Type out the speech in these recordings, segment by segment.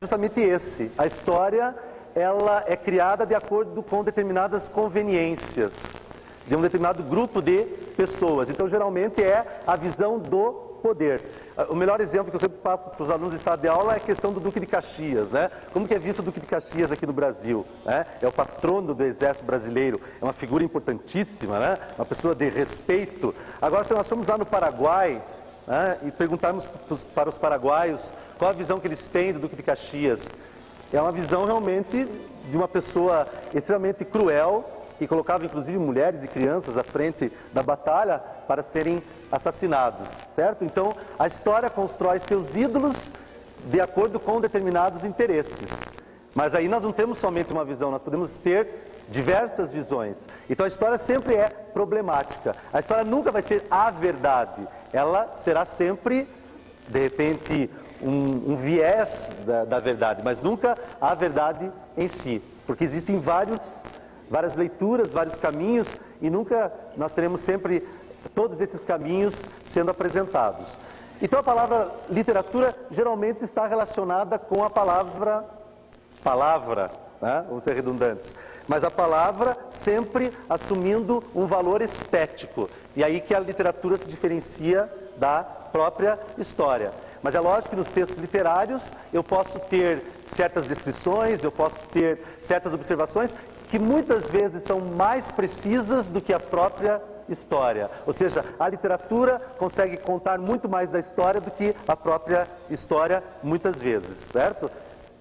justamente esse. A história, ela é criada de acordo com determinadas conveniências de um determinado grupo de pessoas. Então, geralmente, é a visão do poder. O melhor exemplo que eu sempre passo para os alunos em sala de aula é a questão do Duque de Caxias, né? Como que é visto o Duque de Caxias aqui no Brasil, né? É o patrono do Exército Brasileiro, é uma figura importantíssima, né? Uma pessoa de respeito. Agora, se nós formos lá no Paraguai, né, e perguntarmos para os paraguaios qual a visão que eles têm do Duque de Caxias, é uma visão realmente de uma pessoa extremamente cruel, que colocava inclusive mulheres e crianças à frente da batalha para serem assassinados, certo? Então, a história constrói seus ídolos de acordo com determinados interesses. Mas aí nós não temos somente uma visão, nós podemos ter diversas visões. Então, a história sempre é problemática. A história nunca vai ser a verdade. Ela será sempre, de repente, um viés da verdade, mas nunca a verdade em si. Porque existem várias leituras, vários caminhos, e nunca nós teremos sempre todos esses caminhos sendo apresentados. Então a palavra literatura geralmente está relacionada com a palavra, né? Vamos ser redundantes, mas a palavra sempre assumindo um valor estético, e aí que a literatura se diferencia da própria história. Mas é lógico que nos textos literários eu posso ter certas descrições, eu posso ter certas observações que muitas vezes são mais precisas do que a própria história. Ou seja, a literatura consegue contar muito mais da história do que a própria história muitas vezes, certo?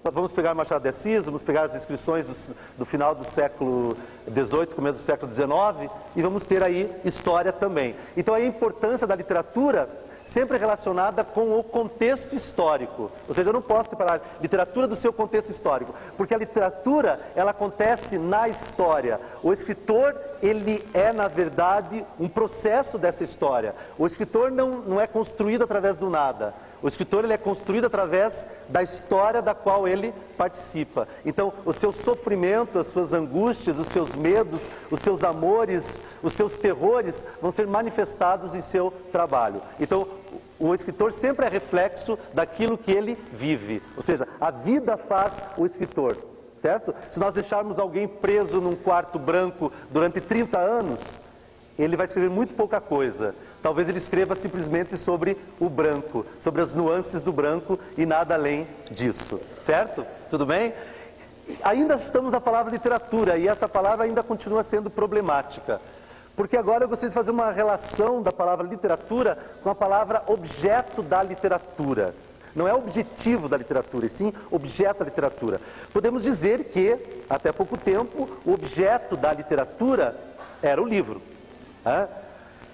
Vamos pegar Machado de Assis, vamos pegar as descrições do final do século XVIII, começo do século XIX, e vamos ter aí história também. Então a importância da literatura sempre relacionada com o contexto histórico. Ou seja, eu não posso separar literatura do seu contexto histórico, porque a literatura, ela acontece na história. O escritor, ele é, na verdade, um processo dessa história. O escritor não é construído através do nada. O escritor, ele é construído através da história da qual ele participa. Então, o seu sofrimento, as suas angústias, os seus medos, os seus amores, os seus terrores vão ser manifestados em seu trabalho. Então, o escritor sempre é reflexo daquilo que ele vive. Ou seja, a vida faz o escritor, certo? Se nós deixarmos alguém preso num quarto branco durante 30 anos, ele vai escrever muito pouca coisa. Talvez ele escreva simplesmente sobre o branco, sobre as nuances do branco e nada além disso, certo? Tudo bem? Ainda estamos na palavra literatura, e essa palavra ainda continua sendo problemática. Porque agora eu gostaria de fazer uma relação da palavra literatura com a palavra objeto da literatura. Não é objetivo da literatura, e sim objeto da literatura. Podemos dizer que, até pouco tempo, o objeto da literatura era o livro.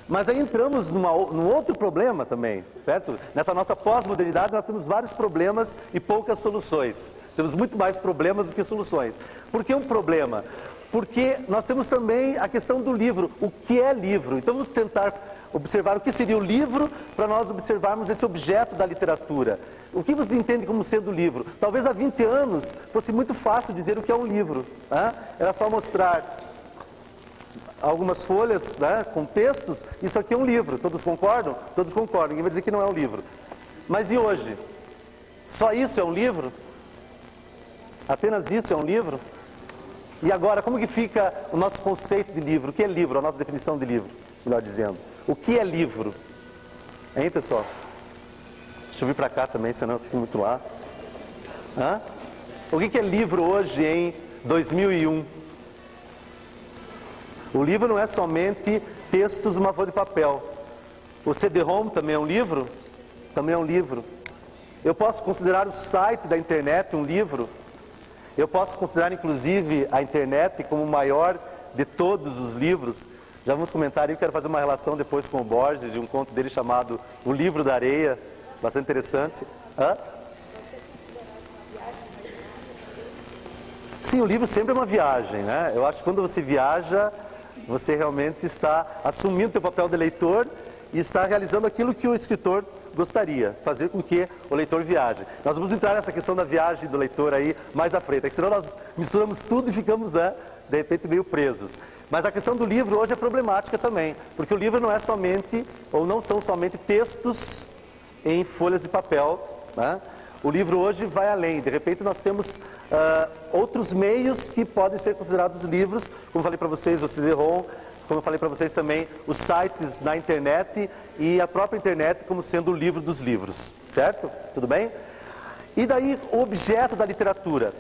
Mas aí entramos num outro problema também, certo? Nessa nossa pós-modernidade nós temos vários problemas e poucas soluções. Temos muito mais problemas do que soluções. Por que um problema? Porque nós temos também a questão do livro. O que é livro? Então vamos tentar observar o que seria o livro para nós observarmos esse objeto da literatura. O que você entende como sendo livro? Talvez há 20 anos fosse muito fácil dizer o que é um livro. Era só mostrar algumas folhas, né, com textos, isso aqui é um livro. Todos concordam? Todos concordam, ninguém vai dizer que não é um livro. Mas e hoje? Só isso é um livro? Apenas isso é um livro? E agora, como que fica o nosso conceito de livro? O que é livro? A nossa definição de livro, melhor dizendo. O que é livro? Hein, pessoal? Deixa eu vir para cá também, senão eu fico muito lá. O que é livro hoje em 2001? O livro não é somente textos numa folha de papel. O CD-ROM também é um livro? Também é um livro. Eu posso considerar o site da internet um livro? Eu posso considerar, inclusive, a internet como o maior de todos os livros. Já vamos comentar aí, eu quero fazer uma relação depois com o Borges, de um conto dele chamado O Livro da Areia, bastante interessante. Sim, o livro sempre é uma viagem, né? Eu acho que quando você viaja, você realmente está assumindo o seu papel de leitor e está realizando aquilo que o escritor gostaria, fazer com que o leitor viaje. Nós vamos entrar nessa questão da viagem do leitor aí mais à frente, senão nós misturamos tudo e ficamos, de repente, meio presos. Mas a questão do livro hoje é problemática também, porque o livro não é somente, ou não são somente textos em folhas de papel, né? O livro hoje vai além. De repente nós temos outros meios que podem ser considerados livros, como eu falei para vocês, o CD-ROM, como eu falei para vocês também, os sites na internet e a própria internet como sendo o livro dos livros, certo? Tudo bem? E daí o objeto da literatura.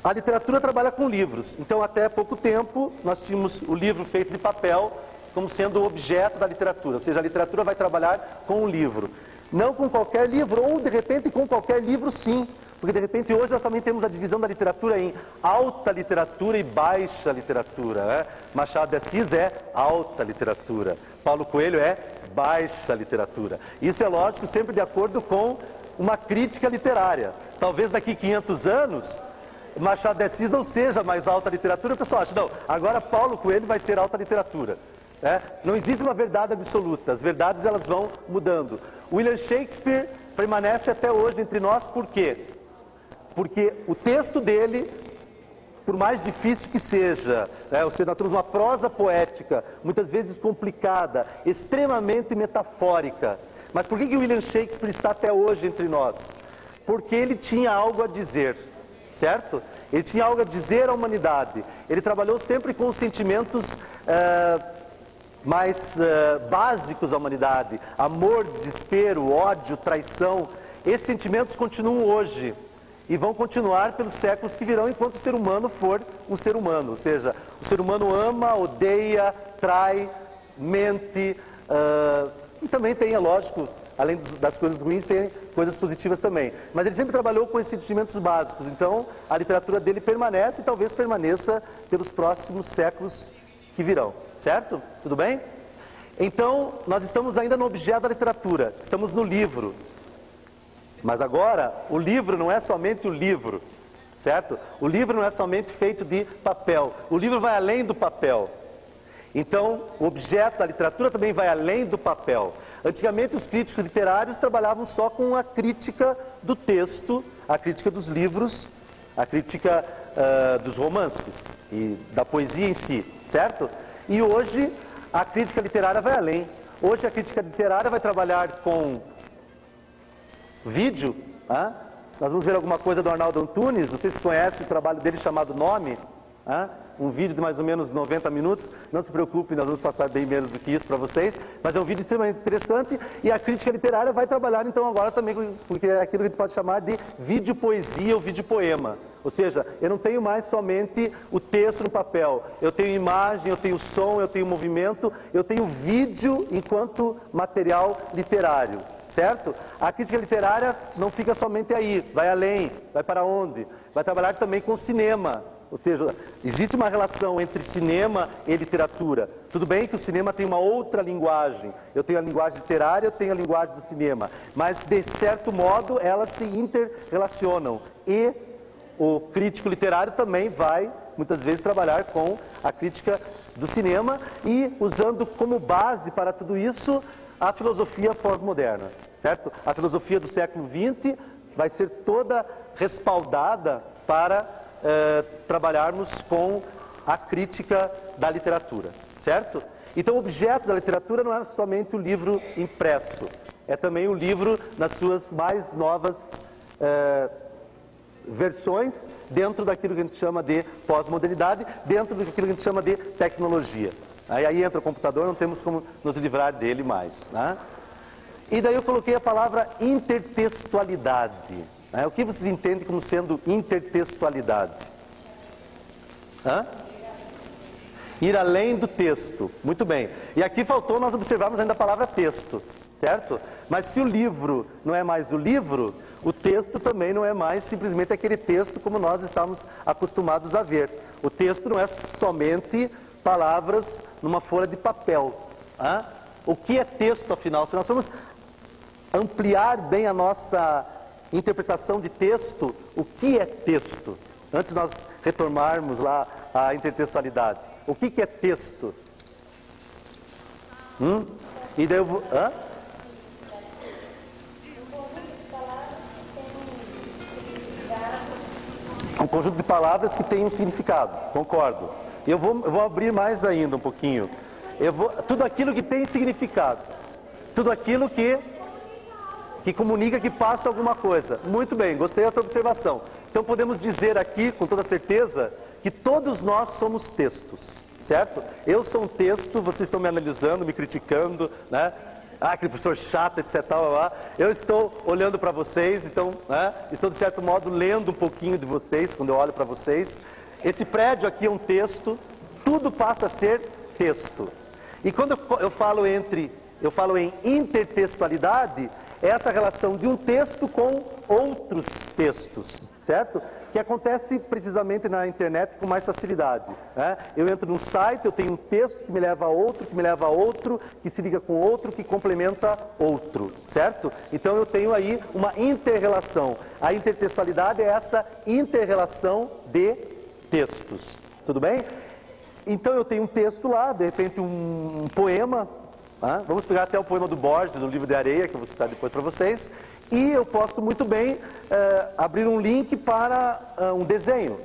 A literatura trabalha com livros, então até pouco tempo nós tínhamos o livro feito de papel como sendo o objeto da literatura, ou seja, a literatura vai trabalhar com o livro. Não com qualquer livro, ou de repente com qualquer livro sim, porque de repente hoje nós também temos a divisão da literatura em alta literatura e baixa literatura, né? Machado de Assis é alta literatura, Paulo Coelho é baixa literatura. Isso é lógico sempre de acordo com uma crítica literária. Talvez daqui 500 anos Machado de Assis não seja mais alta literatura, o pessoal acha, não, agora Paulo Coelho vai ser alta literatura. Não existe uma verdade absoluta, as verdades elas vão mudando. William Shakespeare permanece até hoje entre nós, por quê? Porque o texto dele, por mais difícil que seja, ou seja, nós temos uma prosa poética, muitas vezes complicada, extremamente metafórica. Mas por que William Shakespeare está até hoje entre nós? Porque ele tinha algo a dizer. Certo? Ele tinha algo a dizer à humanidade. Ele trabalhou sempre com os sentimentos mais básicos da humanidade. Amor, desespero, ódio, traição. Esses sentimentos continuam hoje e vão continuar pelos séculos que virão enquanto o ser humano for um ser humano. Ou seja, o ser humano ama, odeia, trai, mente e também tem, é lógico, além das coisas ruins, tem coisas positivas também. Mas ele sempre trabalhou com esses sentimentos básicos. Então, a literatura dele permanece e talvez permaneça pelos próximos séculos que virão. Certo? Tudo bem? Então, nós estamos ainda no objeto da literatura. Estamos no livro. Mas agora, o livro não é somente o livro. Certo? O livro não é somente feito de papel. O livro vai além do papel. Então, o objeto da literatura também vai além do papel. Antigamente, os críticos literários trabalhavam só com a crítica do texto, a crítica dos livros, a crítica dos romances e da poesia em si, certo? E hoje, a crítica literária vai além. Hoje, a crítica literária vai trabalhar com vídeo. Nós vamos ver alguma coisa do Arnaldo Antunes, vocês conhecem o trabalho dele chamado Nome? Um vídeo de mais ou menos 90 minutos, não se preocupe, nós vamos passar bem menos do que isso para vocês, mas é um vídeo extremamente interessante e a crítica literária vai trabalhar então agora também, porque é aquilo que a gente pode chamar de vídeo poesia ou vídeo poema, ou seja, eu não tenho mais somente o texto no papel, eu tenho imagem, eu tenho som, eu tenho movimento, eu tenho vídeo enquanto material literário, certo? A crítica literária não fica somente aí, vai além, vai para onde? Vai trabalhar também com cinema. Ou seja, existe uma relação entre cinema e literatura. Tudo bem que o cinema tem uma outra linguagem. Eu tenho a linguagem literária, eu tenho a linguagem do cinema. Mas, de certo modo, elas se interrelacionam. E o crítico literário também vai, muitas vezes, trabalhar com a crítica do cinema e usando como base para tudo isso a filosofia pós-moderna. Certo? A filosofia do século XX vai ser toda respaldada para trabalharmos com a crítica da literatura, certo? Então o objeto da literatura não é somente o livro impresso, é também o livro nas suas mais novas versões, dentro daquilo que a gente chama de pós-modernidade, dentro daquilo que a gente chama de tecnologia. Aí entra o computador, não temos como nos livrar dele mais, né? E daí eu coloquei a palavra intertextualidade. O que vocês entendem como sendo intertextualidade? Ir além do texto. Muito bem. E aqui faltou nós observarmos ainda a palavra texto, certo? Mas se o livro não é mais o livro, o texto também não é mais simplesmente aquele texto como nós estamos acostumados a ver. O texto não é somente palavras numa folha de papel. O que é texto, afinal? Se nós formos ampliar bem a nossa interpretação de texto, o que é texto? Antes de nós retomarmos lá a intertextualidade. O que é texto? E daí eu vou... Um conjunto de palavras que tem um significado, concordo. Eu vou abrir mais ainda um pouquinho. Tudo aquilo que tem significado. Tudo aquilo que que comunica que passa alguma coisa. Muito bem, gostei da tua observação. Então podemos dizer aqui, com toda certeza, que todos nós somos textos, certo? Eu sou um texto, vocês estão me analisando, me criticando, né? Ah, aquele professor chato, etc. Eu estou olhando para vocês, então, né? Estou de certo modo lendo um pouquinho de vocês, quando eu olho para vocês. Esse prédio aqui é um texto, tudo passa a ser texto. E quando eu falo em intertextualidade, é essa relação de um texto com outros textos, certo? Que acontece precisamente na internet com mais facilidade, né? Eu entro num site, eu tenho um texto que me leva a outro, que me leva a outro, que se liga com outro, que complementa outro, certo? Então eu tenho aí uma inter-relação. A intertextualidade é essa inter-relação de textos, tudo bem? Então eu tenho um texto lá, de repente um poema. Vamos pegar até o poema do Borges, o Livro de Areia, que eu vou citar depois para vocês. E eu posso muito bem abrir um link para um desenho.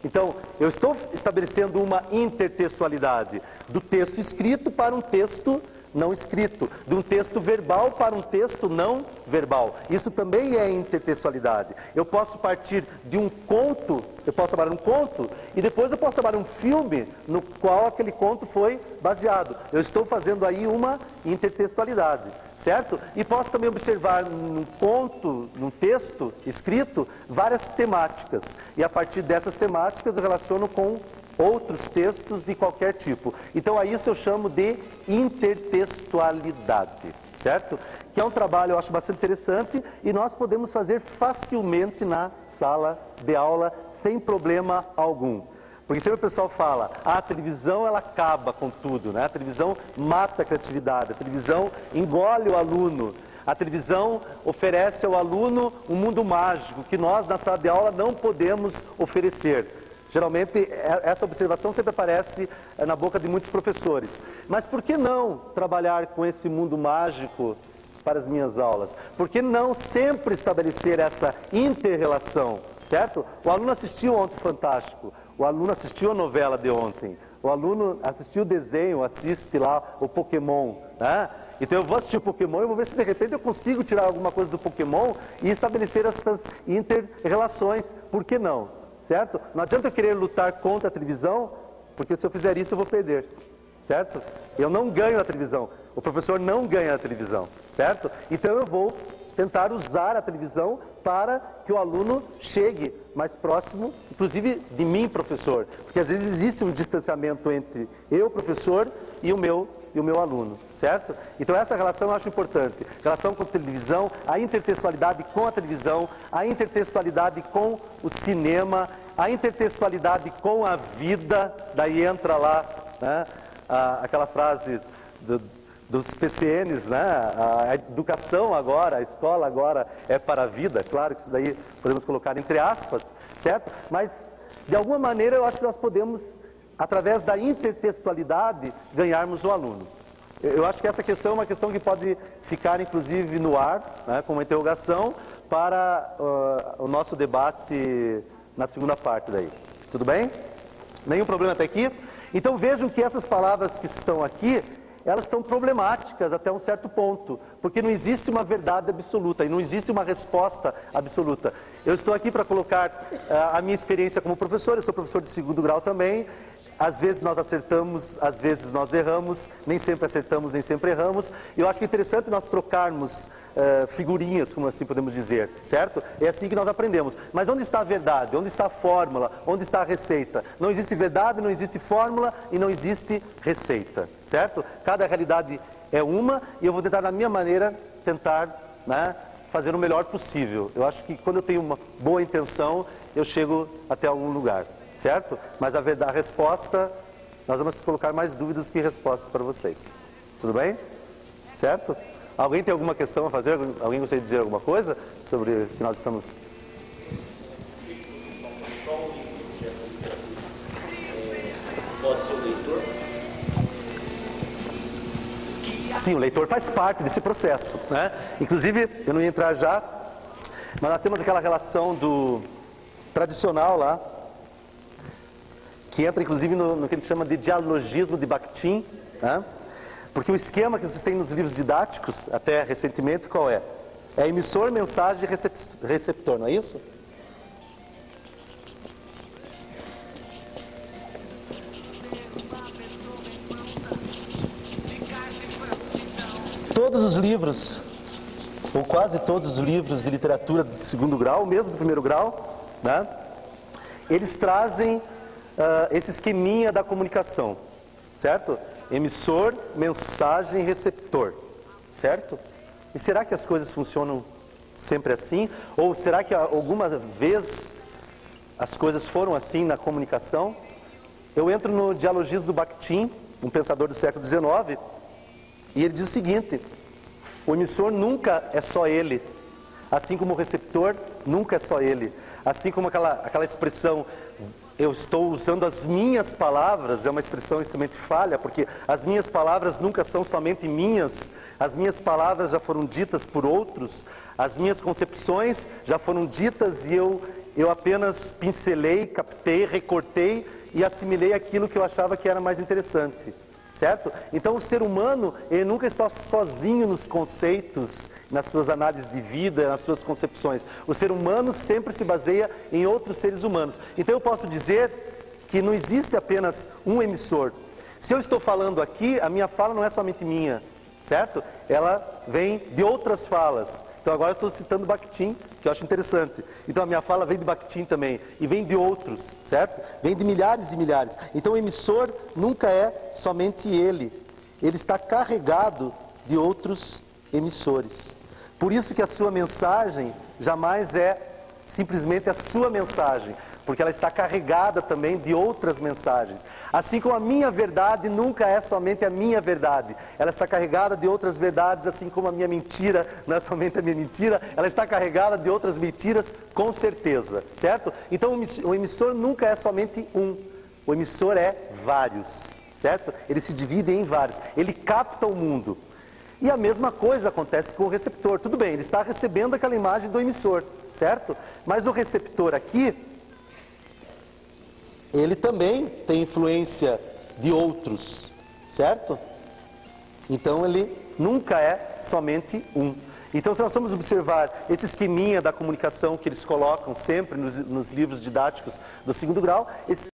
Então, eu estou estabelecendo uma intertextualidade do texto escrito para um texto não escrito, de um texto verbal para um texto não verbal. Isso também é intertextualidade. Eu posso partir de um conto, eu posso trabalhar um conto, e depois eu posso trabalhar um filme no qual aquele conto foi baseado. Eu estou fazendo aí uma intertextualidade, certo? E posso também observar num conto, num texto escrito, várias temáticas. E a partir dessas temáticas eu relaciono com outros textos de qualquer tipo. Então a isso eu chamo de intertextualidade, certo? Que é um trabalho, eu acho, bastante interessante e nós podemos fazer facilmente na sala de aula sem problema algum. Porque sempre o pessoal fala, a televisão ela acaba com tudo, né? A televisão mata a criatividade, a televisão engole o aluno. A televisão oferece ao aluno um mundo mágico que nós na sala de aula não podemos oferecer. Geralmente, essa observação sempre aparece na boca de muitos professores. Mas por que não trabalhar com esse mundo mágico para as minhas aulas? Por que não sempre estabelecer essa inter-relação, certo? O aluno assistiu ontem Fantástico, o aluno assistiu a novela de ontem, o aluno assistiu o desenho, assiste lá o Pokémon, né? Então eu vou assistir o Pokémon e vou ver se de repente eu consigo tirar alguma coisa do Pokémon e estabelecer essas inter-relações. Por que não? Certo? Não adianta eu querer lutar contra a televisão, porque se eu fizer isso eu vou perder, certo? Eu não ganho a televisão, o professor não ganha a televisão, certo? Então eu vou tentar usar a televisão para que o aluno chegue mais próximo, inclusive de mim, professor, porque às vezes existe um distanciamento entre eu, professor, e o meu aluno, certo? Então essa relação eu acho importante, relação com a televisão, a intertextualidade com a televisão, a intertextualidade com o cinema, a intertextualidade com a vida, daí entra lá, né, aquela frase dos PCNs, né, a educação agora, a escola agora é para a vida, claro que isso daí podemos colocar entre aspas, certo? Mas de alguma maneira eu acho que nós podemos, através da intertextualidade, ganharmos o aluno. Eu acho que essa questão é uma questão que pode ficar, inclusive, no ar, né, como interrogação, para o nosso debate na segunda parte daí. Tudo bem? Nenhum problema até aqui? Então vejam que essas palavras que estão aqui, elas são problemáticas até um certo ponto, porque não existe uma verdade absoluta e não existe uma resposta absoluta. Eu estou aqui para colocar a minha experiência como professor, eu sou professor de segundo grau também. Às vezes nós acertamos, às vezes nós erramos, nem sempre acertamos, nem sempre erramos. E eu acho que é interessante nós trocarmos figurinhas, como assim podemos dizer, certo? É assim que nós aprendemos. Mas onde está a verdade? Onde está a fórmula? Onde está a receita? Não existe verdade, não existe fórmula e não existe receita, certo? Cada realidade é uma e eu vou tentar, na minha maneira, né, fazer o melhor possível. Eu acho que quando eu tenho uma boa intenção, eu chego até algum lugar. Certo? Mas a resposta, nós vamos colocar mais dúvidas que respostas para vocês. Tudo bem? Certo? Alguém tem alguma questão a fazer? Alguém gostaria de dizer alguma coisa sobre o que nós estamos... Pode ser o leitor? Sim, o leitor faz parte desse processo, né? Inclusive, eu não ia entrar já, mas nós temos aquela relação do tradicional lá, que entra inclusive no que a gente chama de dialogismo de Bakhtin, né? Porque o esquema que vocês têm nos livros didáticos, até recentemente, qual é? É emissor, mensagem e receptor, não é isso? Todos os livros, ou quase todos os livros de literatura do segundo grau, mesmo do primeiro grau, né, eles trazem esse esqueminha da comunicação, certo? Emissor, mensagem e receptor, certo? E será que as coisas funcionam sempre assim? Ou será que alguma vez as coisas foram assim na comunicação? Eu entro no Dialogismo do Bakhtin, um pensador do século XIX, e ele diz o seguinte: o emissor nunca é só ele, assim como o receptor nunca é só ele. Assim como aquela expressão, eu estou usando as minhas palavras, é uma expressão extremamente falha, porque as minhas palavras nunca são somente minhas, as minhas palavras já foram ditas por outros, as minhas concepções já foram ditas e eu apenas pincelei, captei, recortei e assimilei aquilo que eu achava que era mais interessante. Certo? Então o ser humano, ele nunca está sozinho nos conceitos, nas suas análises de vida, nas suas concepções. O ser humano sempre se baseia em outros seres humanos. Então eu posso dizer que não existe apenas um emissor. Se eu estou falando aqui, a minha fala não é somente minha, certo? Ela vem de outras falas. Então agora eu estou citando Bakhtin, que eu acho interessante. Então a minha fala vem de Bakhtin também, e vem de outros, certo? Vem de milhares e milhares. Então o emissor nunca é somente ele. Ele está carregado de outros emissores. Por isso que a sua mensagem jamais é simplesmente a sua mensagem, porque ela está carregada também de outras mensagens. Assim como a minha verdade nunca é somente a minha verdade, ela está carregada de outras verdades, assim como a minha mentira não é somente a minha mentira, ela está carregada de outras mentiras, com certeza, certo? Então o emissor nunca é somente um, o emissor é vários, certo? Ele se divide em vários, ele capta o mundo. E a mesma coisa acontece com o receptor. Tudo bem, ele está recebendo aquela imagem do emissor, certo? Mas o receptor aqui, ele também tem influência de outros, certo? Então ele nunca é somente um. Então se nós vamos observar esse esqueminha da comunicação que eles colocam sempre nos livros didáticos do segundo grau, esse